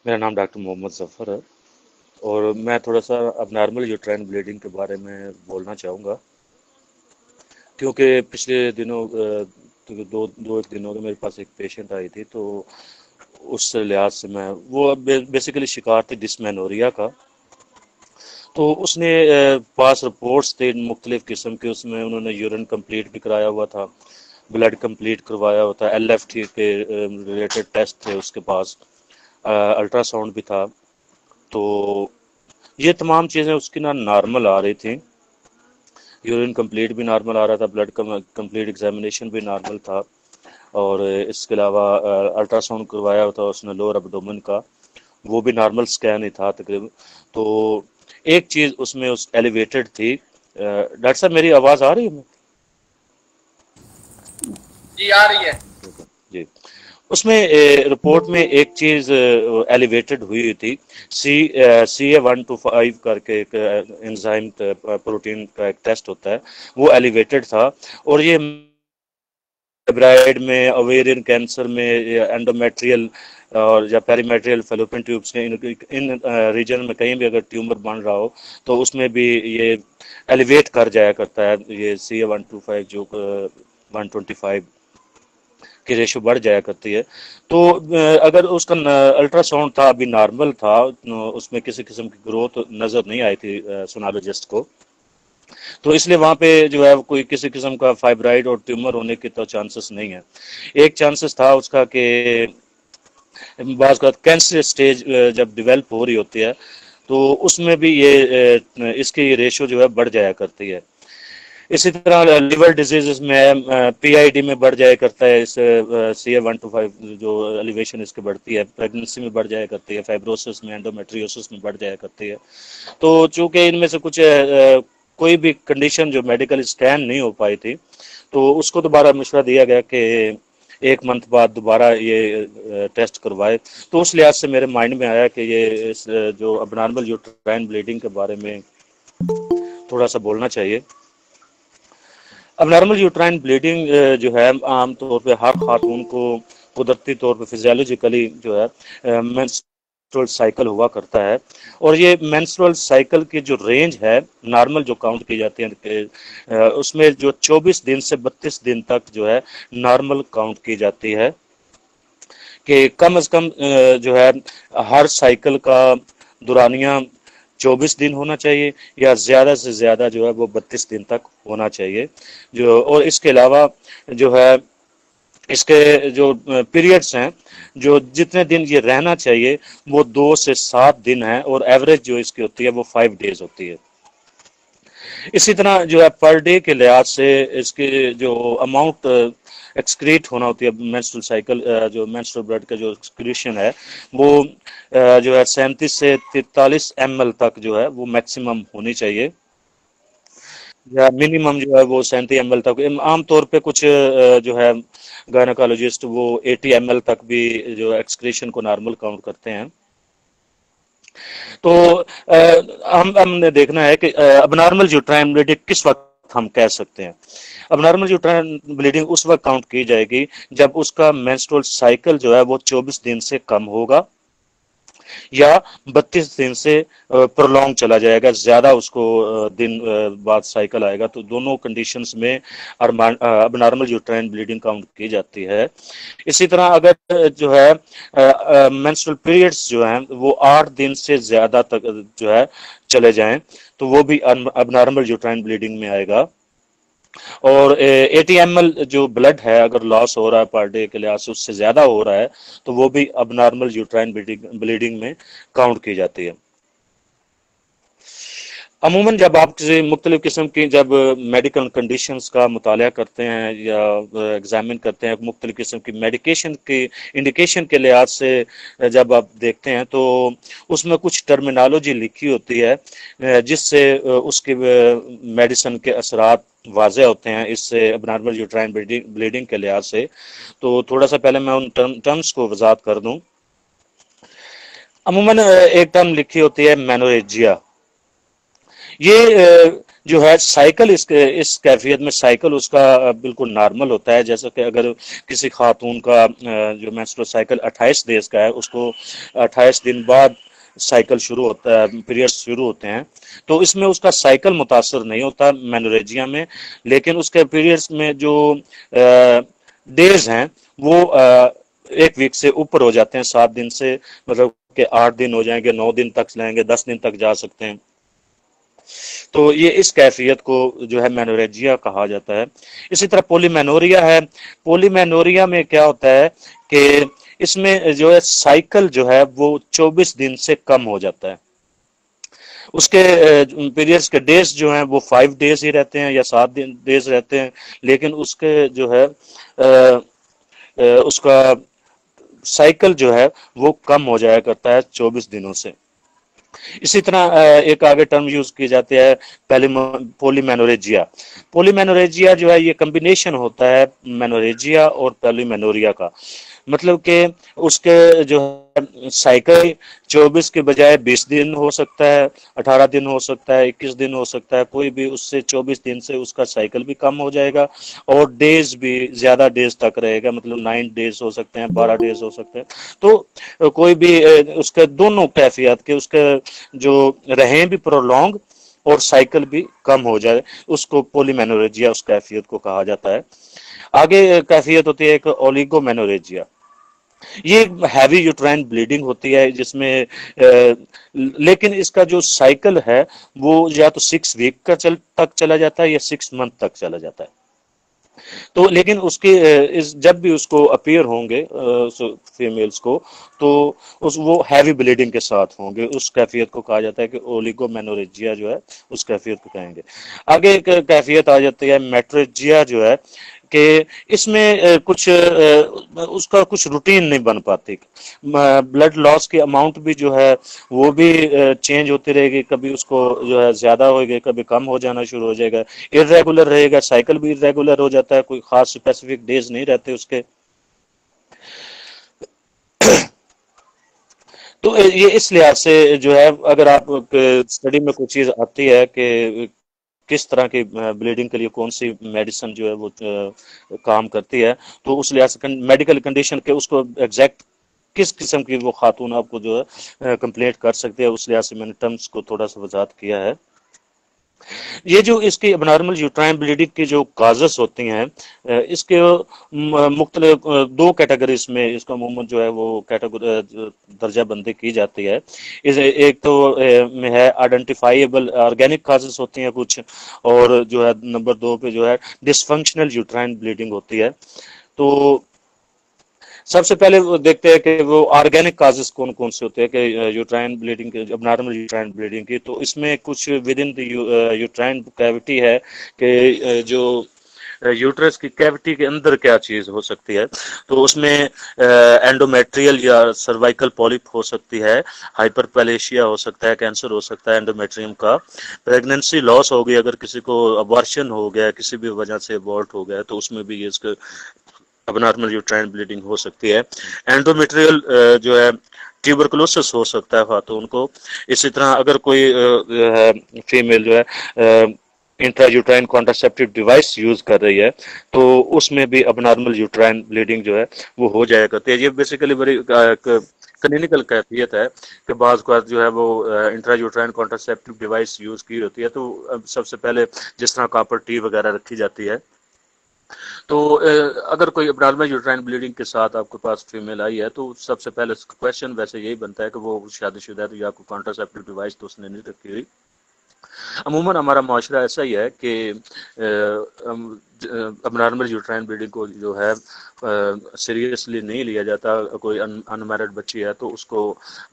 मेरा नाम डॉक्टर मोहम्मद जफ़र है और मैं थोड़ा सा अबनॉर्मल यूट्राइन ब्लीडिंग के बारे में बोलना चाहूँगा, क्योंकि पिछले दिनों तो दो दो एक दिनों में मेरे पास एक पेशेंट आई थी। तो उस लिहाज से मैं वो बेसिकली शिकार थी डिस्मेनोरिया का। तो उसने पास रिपोर्ट्स थे मुख्तलिफ किस्म के, उसमें उन्होंने यूरिन कंप्लीट भी कराया हुआ था, ब्लड कंप्लीट करवाया हुआ था, LFT के रिलेटेड टेस्ट थे उसके पास, अल्ट्रासाउंड भी था। तो ये तमाम चीज़ें उसकी ना नॉर्मल आ रही थी। यूरिन कंप्लीट भी नॉर्मल आ रहा था, ब्लड कंप्लीट एग्जामिनेशन भी नॉर्मल था, और इसके अलावा अल्ट्रासाउंड करवाया हुआ था उसने लोअर एब्डोमेन का, वो भी नॉर्मल स्कैन ही था तकरीबन। तो एक चीज़ उसमें उस एलिवेटेड थी। डॉक्टर साहब मेरी आवाज़ आ रही है? जी आ रही है। जी। उसमें रिपोर्ट में एक चीज एलिवेटेड हुई थी। CA125 करके एक एंजाइम प्रोटीन का एक टेस्ट होता है, वो एलिवेटेड था। और ये फाइब्राइड में, ओवेरियन कैंसर में, या एंडोमेट्रियल और या पेरीमेट्रियल फैलोपियन ट्यूब्स के इन रीजन में कहीं भी अगर ट्यूमर बन रहा हो तो उसमें भी ये एलिवेट कर जाया करता है। ये CA125 जो 125 की रेशो बढ़ जाया करती है। तो अगर उसका अल्ट्रासाउंड था अभी नॉर्मल था, उसमें किसी किस्म की ग्रोथ नजर नहीं आई थी सोनोलॉजिस्ट को, तो इसलिए वहां पे जो है कोई किसी किस्म का फाइब्राइड और ट्यूमर होने के तो चांसेस नहीं है। एक चांसेस था उसका कि बात कैंसर स्टेज जब डेवलप हो रही होती है तो उसमें भी ये इसकी रेशो जो है बढ़ जाया करती है। इसी तरह लिवर डिजीजेस में PID में बढ़ जाया करता है। इस CA125 जो एलिवेशन इसकी बढ़ती है, प्रेगनेंसी में बढ़ जाया करती है, फाइब्रोसिस में, एंडोमेट्रियोसिस में बढ़ जाया करती है। तो चूंकि इनमें से कुछ कोई भी कंडीशन जो मेडिकल स्कैन नहीं हो पाई थी, तो उसको दोबारा मशवरा दिया गया कि एक मंथ बाद दोबारा ये टेस्ट करवाए। तो उस लिहाज से मेरे माइंड में आया कि ये जो अबनॉर्मल यूट्राइन ब्लीडिंग के बारे में थोड़ा सा बोलना चाहिए। अब नॉर्मल यूट्राइन ब्लीडिंग जो है आम तौर पे हर खातून को कुदरती तौर पे फिजियोलॉजिकली जो है मेंस्ट्रुअल साइकिल हुआ करता है। और ये मेंस्ट्रुअल साइकिल की जो रेंज है नॉर्मल जो काउंट की जाती है उसमें जो 24 दिन से 32 दिन तक जो है नॉर्मल काउंट की जाती है, कि कम से कम जो है हर साइकिल का दुरानिया 24 दिन होना चाहिए, या ज़्यादा से ज़्यादा जो है वो 32 दिन तक होना चाहिए। जो और इसके अलावा जो है इसके जो पीरियड्स हैं, जो जितने दिन ये रहना चाहिए वो 2 से 7 दिन है, और एवरेज जो इसकी होती है वो 5 डेज होती है। इसी तरह जो है पर डे के लिहाज से इसके जो अमाउंट एक्सक्रीट होना होती है मेंस्ट्रुअल साइकिल, जो मेंस्ट्रुअल ब्लड का जो एक्सक्रीशन है वो जो है 37 से 43 ml तक जो है वो मैक्सिमम होनी चाहिए, या मिनिमम जो है वो 37 ml तक। आमतौर पे कुछ जो है गायनोकोलॉजिस्ट वो 80 ml तक भी जो एक्सक्रीशन को नॉर्मल काउंट करते हैं। तो हमने देखना है कि अबनॉर्मल यूट्राइन ब्लीडिंग किस वक्त हम कह सकते हैं। अबनॉर्मल यूट्राइन ब्लीडिंग उस वक्त काउंट की जाएगी जब उसका मेंस्ट्रुअल साइकिल जो है वो 24 दिन से कम होगा, या 32 दिन से प्रोलॉन्ग चला जाएगा, ज्यादा उसको दिन बाद साइकिल आएगा, तो दोनों कंडीशंस में अबनॉर्मल यूट्राइन ब्लीडिंग काउंट की जाती है। इसी तरह अगर जो है मेंस्ट्रुअल पीरियड्स जो हैं वो 8 दिन से ज्यादा तक जो है चले जाएं तो वो भी अबनॉर्मल यूट्राइन ब्लीडिंग में आएगा। और 80 ml जो ब्लड है अगर लॉस हो रहा है पर डे के लिहाज से उससे ज्यादा हो रहा है तो वो भी अबनॉर्मल यूट्राइन ब्लीडिंग में काउंट की जाती है। अमूमन जब आप किसी मुख्तलिफ किस्म की जब मेडिकल कंडीशंस का मुताला करते हैं या एग्जामिन करते हैं, मुख्तलिफ किस्म की मेडिकेशन की इंडिकेशन के लिहाज से जब आप देखते हैं तो उसमें कुछ टर्मिनोलॉजी लिखी होती है जिससे उसके मेडिसिन के असरात वाज़े होते हैं इससे अबनॉर्मल यूट्राइन ब्लीडिंग के लिहाज से। तो थोड़ा सा पहले मैं उन टर्म्स को वजात कर दूं। अमूमन एक टर्म लिखी होती है मेनोरेजिया। ये जो है साइकिल इस कैफियत में साइकिल उसका बिल्कुल नॉर्मल होता है। जैसे कि अगर किसी खातून का जो मेंस्ट्रुअल साइकिल 28 डेज का है, उसको 28 दिन बाद साइकिल शुरू होता है, पीरियड्स शुरू होते हैं, तो इसमें उसका साइकिल मुतासर नहीं होता मेनोरेजिया में। लेकिन उसके पीरियड्स में जो डेज हैं वो 1 वीक से ऊपर हो जाते हैं, 7 दिन से, मतलब कि 8 दिन हो जाएंगे, 9 दिन तक लेंगे, 10 दिन तक जा सकते हैं। तो ये इस कैफियत को जो है मेनोरेजिया कहा जाता है। इसी तरह पोलीमेनोरिया है। पोलीमेनोरिया में क्या होता है कि इसमें जो है साइकिल जो है वो 24 दिन से कम हो जाता है। उसके पीरियड्स के डेज जो हैं वो 5 डेज ही रहते हैं या 7 दिन डेज रहते हैं, लेकिन उसके जो है उसका साइकिल जो है वो कम हो जाया करता है 24 दिनों से। इसी तरह एक आगे टर्म यूज की जाती है पोलीमेनोरेजिया। पोलीमेनोरेजिया जो है ये कम्बिनेशन होता है मेनोरेजिया और पोलीमेनोरिया का। मतलब कि उसके जो है साइकिल 24 के बजाय 20 दिन हो सकता है, 18 दिन हो सकता है, 21 दिन हो सकता है, कोई भी उससे 24 दिन से उसका साइकिल भी कम हो जाएगा और डेज भी ज्यादा डेज तक रहेगा, मतलब 9 डेज हो सकते हैं, 12 डेज हो सकते हैं। तो कोई भी उसके दोनों कैफियत के उसके जो रहें भी प्रोलॉन्ग और साइकिल भी कम हो जाए, उसको पोलीमेनोरेजिया उस कैफियत को कहा जाता है। आगे कैफियत होती है एक ओलिगोमेनोरेजिया। ये हैवी यूट्राइन ब्लीडिंग होती है जिसमें लेकिन इसका जो साइकिल है वो या तो 6 वीक का तक चला जाता है या 6 मंथ तक चला जाता है। तो लेकिन उसके इस जब भी उसको अपीयर होंगे फीमेल्स को, तो उस वो हैवी ब्लीडिंग के साथ होंगे। उस कैफियत को कहा जाता है कि ओलिगोमेनोरेजिया जो है उस कैफियत को कहेंगे। आगे एक कैफियत आ जाती है मेट्रेजिया जो है कि इसमें कुछ उसका कुछ रूटीन नहीं बन पाती। ब्लड लॉस की अमाउंट भी जो है वो भी चेंज होती रहेगी, कभी उसको जो है ज्यादा होएगा, कभी कम हो जाना शुरू हो जाएगा, इरेगुलर रहेगा, साइकिल भी इरेगुलर हो जाता है, कोई खास स्पेसिफिक डेज नहीं रहते उसके। तो ये इस लिहाज से जो है अगर आप स्टडी में कोई चीज आती है कि किस तरह की ब्लीडिंग के लिए कौन सी मेडिसिन जो है वो काम करती है, तो उस लिहाज से मेडिकल कंडीशन के उसको एग्जैक्ट किस किस्म की वो खातून आपको जो है कंप्लेंट कर सकती है, उस लिहाज से मैंने टर्म्स को थोड़ा सा वजाहत किया है। ये जो इसकी एबनॉर्मल यूट्राइन ब्लीडिंग की जो काजेस होती हैं, इसके मुख्तलिफ 2 कैटेगरीज में इसका अमूमन जो है वो कैटेगरी दर्जा बंदी की जाती है। इस एक तो में है आइडेंटिफाइबल ऑर्गेनिक काजेस होती हैं कुछ, और जो है नंबर 2 पे जो है डिसफंक्शनल यूट्राइन ब्लीडिंग होती है। तो सबसे पहले वो देखते हैं कि वो ऑर्गेनिक काजेस कौन कौन से होते हैं कि यूट्राइन ब्लीडिंग के, अबनॉर्मल यूट्राइन ब्लीडिंग की। तो इसमें कुछ with in the uterine cavity है कि जो यूट्रस की कैविटी के अंदर क्या चीज हो सकती है। तो उसमें एंडोमेट्रियल या सर्वाइकल पॉलिप हो सकती है, हाइपरप्लेशिया हो सकता है, कैंसर हो सकता है एंडोमेट्रियम का, प्रेगनेंसी लॉस हो गई, अगर किसी को अबॉर्शन हो गया, किसी भी वजह से अबॉर्ट हो गया, तो उसमें भी ये इसका अबनॉर्मल यूट्राइन ब्लीडिंग हो सकती है। एंडोमेट्रियल जो है ट्यूबरकुलोसिस हो सकता है खातून को। इसी तरह अगर कोई है फीमेल जो है intra uterine contraceptive device use कर रही है, तो उसमें भी अबनॉर्मल यूट्राइन ब्लीडिंग जो है वो हो जाया करती है। ये बेसिकली बड़ी क्लिनिकल कैफियत है कि बाज़ जो है वो intra uterine contraceptive device use की होती है, तो सबसे पहले जिस तरह कॉपर टी वगैरह रखी जाती है, तो अगर कोई एब्नॉर्मल यूट्राइन ब्लीडिंग के साथ आपके पास फीमेल आई है, तो सबसे पहले क्वेश्चन वैसे यही बनता है कि वो शादीशुदा है तो या कोई कॉन्ट्रासेप्टिव डिवाइस तो उसने नहीं रखी हुई। अमूमन हमारा माशरा ऐसा ही है कि अबनॉर्मल यूट्राइन ब्लीडिंग को जो है सीरियसली नहीं लिया जाता। कोई अनमैरिड बच्ची है तो उसको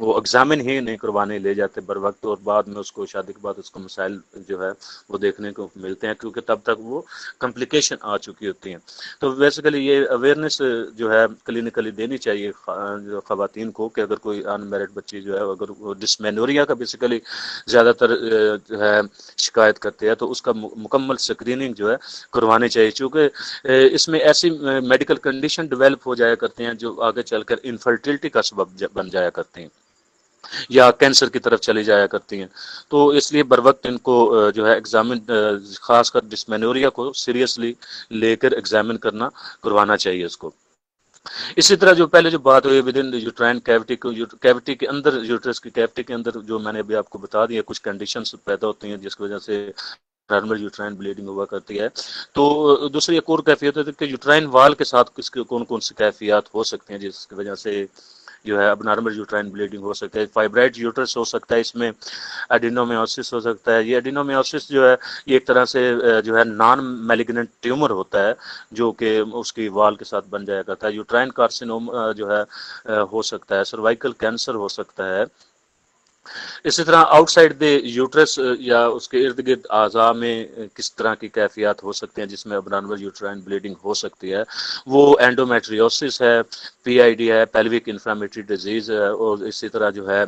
वो एग्जामिन ही नहीं करवाने ले जाते बर वक्त, और बाद में उसको शादी के बाद उसको मसाइल जो है वो देखने को मिलते हैं, क्योंकि तब तक वो कॉम्प्लिकेशन आ चुकी होती हैं। तो बेसिकली ये अवेयरनेस जो है क्लिनिकली देनी चाहिए जो खवातीन को कि अगर कोई अनमैरिड बच्ची जो है अगर डिस्मेनोरिया का बेसिकली ज़्यादातर जो है शिकायत करते हैं, तो उसका मुकम्मल स्क्रीनिंग जो है करवानी चाहिए, क्योंकि इसमें ऐसी मेडिकल कंडीशन डेवलप हो जाया करते हैं जो आगे चलकर इनफर्टिलिटी का सबब बन जाया करते हैं। या कैंसर की तरफ चली जाया करती हैं। तो इसलिए बर वक्त इनको जो है एग्जामिन, खासकर डिस्मेनोरिया को सीरियसली लेकर एग्जामिन करवाना चाहिए उसको। इसी तरह जो पहले जो बात हुई विद इन यूट्राइन कैविटी को, कैविटी के अंदर, यूट्रस की कैविटी के अंदर जो मैंने अभी आपको बता दिया, कुछ कंडीशंस पैदा होती हैं जिसकी वजह से नॉर्मल यूट्राइन ब्लीडिंग हुआ करती है। तो दूसरी एक और कैफियत है कि यूट्राइन वाल के साथ किसके कौन कौन सी कैफियत हो सकती हैं जिसकी वजह से जो है अब नॉर्मल यूट्राइन ब्लीडिंग हो सकता है। फाइब्राइड यूट्रस हो सकता है, इसमें एडिनोमायोसिस हो सकता है। ये एडिनोमायोसिस जो है ये एक तरह से जो है नॉन मैलिग्नेंट ट्यूमर होता है जो कि उसकी वाल के साथ बन जाया करता है। यूट्राइन कार्सिनोम जो है हो सकता है। सर्वाइकल कैंसर हो सकता है। इसी तरह आउटसाइड द यूट्रस या उसके इर्द गिर्द आज़ा में किस तरह की कैफियत हो सकती हैं जिसमें अबनॉर्मल यूट्राइन ब्लीडिंग हो सकती है, वो एंडोमेट्रियोसिस है, पीआईडी है, पेल्विक इन्फ्लामेटरी डिजीज है, और इसी तरह जो है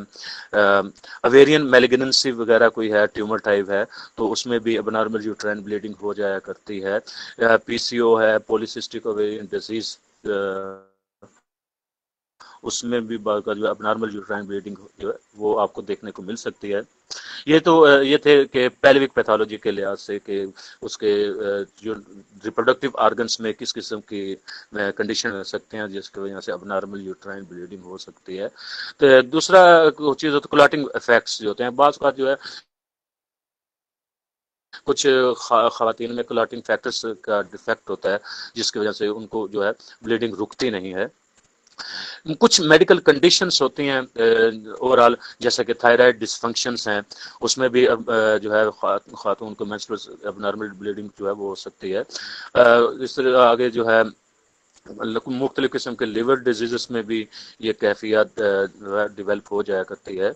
अवेरियन मैलिग्नेंसी वगैरह कोई है, ट्यूमर टाइप है, तो उसमें भी अबनॉर्मल यूट्राइन ब्लीडिंग हो जाया करती है। पीसीओ है, पॉलीसिस्टिक ओवेरियन डिजीज, उसमें भी जो है अबनॉर्मल यूट्राइन ब्लीडिंग जो है वो आपको देखने को मिल सकती है। ये तो ये थे कि पेल्विक पैथोलॉजी के लिहाज से कि उसके जो रिप्रोडक्टिव ऑर्गन्स में किस किस्म की कंडीशन रह सकते हैं जिसकी वजह से अबनॉर्मल यूट्राइन ब्लीडिंग हो सकती है। तो दूसरा चीज़ होता है क्लॉटिंग इफेक्ट्स जो होते हैं। बाज़ का जो है कुछ खवातीन में क्लॉटिंग फैक्टर्स का डिफेक्ट होता है जिसकी वजह से उनको जो है ब्लीडिंग रुकती नहीं है। कुछ मेडिकल कंडीशंस होती हैं ओवरऑल, जैसे कि थायराइड डिसफंक्शंस हैं, उसमें भी जो है खातून को मेंस्ट्रुअल अबनॉर्मल ब्लीडिंग जो है वो हो सकती है। इस तरह आगे जो है मुख्तलिफ किस्म के लिवर डिजीजेस में भी ये कैफियत डेवलप हो जाया करती है।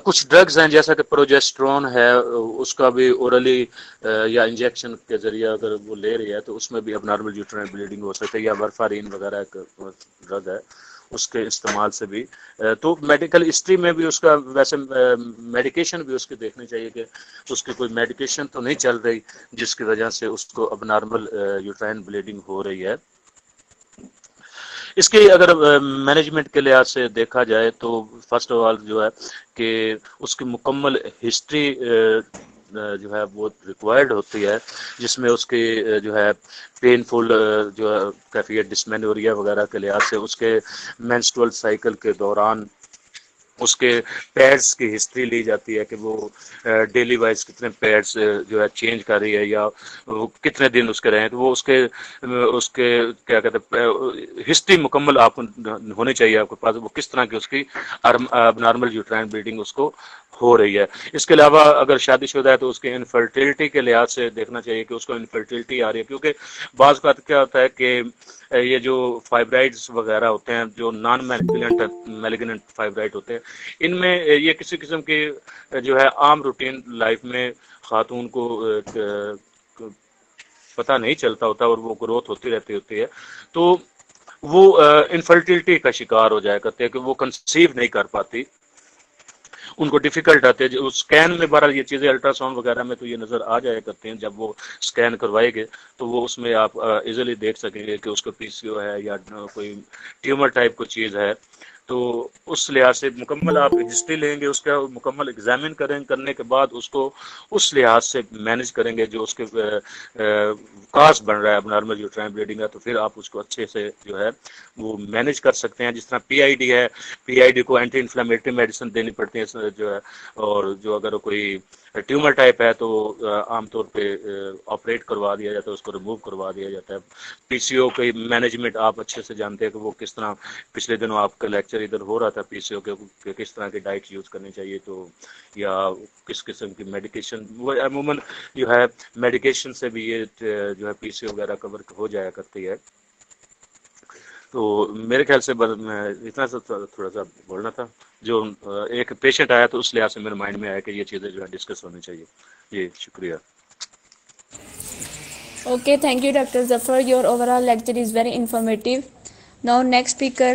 कुछ ड्रग्स हैं जैसा कि प्रोजेस्टेरोन है, उसका भी ओरली या इंजेक्शन के जरिए अगर वो ले रही है तो उसमें भी अबनॉर्मल यूट्राइन ब्लीडिंग हो सकती है। या वारफारिन वगैरह एक ड्रग है, उसके इस्तेमाल से भी तो मेडिकल हिस्ट्री में भी उसका वैसे मेडिकेशन भी उसकी देखनी चाहिए कि उसकी कोई मेडिकेशन तो नहीं चल रही जिसकी वजह से उसको अबनॉर्मल यूट्राइन ब्लीडिंग हो रही है। इसके अगर मैनेजमेंट के लिहाज से देखा जाए तो फर्स्ट ऑफ ऑल जो है कि उसकी मुकम्मल हिस्ट्री जो है वो रिक्वायर्ड होती है, जिसमें उसकी जो है पेनफुल जो है कैफियत डिस्मेनोरिया वगैरह के लिहाज से उसके मेंस्ट्रुअल साइकिल के दौरान उसके पैड्स की हिस्ट्री ली जाती है कि वो डेली वाइज कितने पैड्स जो है चेंज कर रही है या वो कितने दिन उसके रहे हैं, तो वो उसके उसके क्या कहते हैं हिस्ट्री मुकम्मल आप होनी चाहिए आपके पास, वो किस तरह की उसकी अबनॉर्मल यूट्राइन ब्लीडिंग उसको हो रही है। इसके अलावा अगर शादीशुदा है तो उसके इनफर्टिलिटी के लिहाज से देखना चाहिए कि उसको इनफर्टिलिटी आ रही है, क्योंकि बाज़ बात क्या होता है कि ये जो फाइब्राइड्स वगैरह होते हैं जो नॉन मैलिग्नेंट फाइब्राइड होते हैं, इनमें ये किसी किस्म के जो है आम रूटीन लाइफ में खातून को पता नहीं चलता होता और वो ग्रोथ होती रहती है, तो वो इनफर्टिलिटी का शिकार हो जाया करते हैं कि वो कंसीव नहीं कर पाती, उनको डिफिकल्ट आते हैं। जो स्कैन में बहरहाल ये चीज़ें अल्ट्रासाउंड वगैरह में तो ये नज़र आ जाया करते हैं, जब वो स्कैन करवाएंगे तो वो उसमें आप इजीली देख सकेंगे कि उसका पीसीओ है या कोई ट्यूमर टाइप कोई चीज़ है। तो उस लिहाज से मुकम्मल आप हिस्ट्री लेंगे, उसका मुकम्मल एग्जामिन करने के बाद उसको उस लिहाज से मैनेज करेंगे जो उसके काज बन रहा है अबनॉर्मल यूट्राइन ब्लीडिंग है, तो फिर आप उसको अच्छे से जो है वो मैनेज कर सकते हैं। जिस तरह पीआईडी है, पीआईडी को एंटी इन्फ्लामेटरी मेडिसिन देनी पड़ती है जो है, और जो अगर कोई ट्यूमर टाइप है तो आमतौर पे ऑपरेट करवा दिया जाता है, उसको रिमूव करवा दिया जाता है। पीसीओ की मैनेजमेंट आप अच्छे से जानते हैं कि वो किस तरह, पिछले दिनों आपका लेक्चर इधर हो रहा था पीसीओ के किस तरह की डाइट यूज़ करनी चाहिए, तो या किस किस्म की मेडिकेशन, वो अमूमन जो है मेडिकेशन से भी ये जो है पीसीओ वगैरह कवर हो जाया करती है। तो मेरे ख्याल से इतना सा थोड़ा सा बोलना था, जो एक पेशेंट आया तो उस लिहाज से मेरे माइंड में आया कि ये चीज़ें जो है डिस्कस होनी चाहिए। जी शुक्रिया। Okay, thank you, Dr. Zafar. Your overall lecture is very informative. Now, next speaker.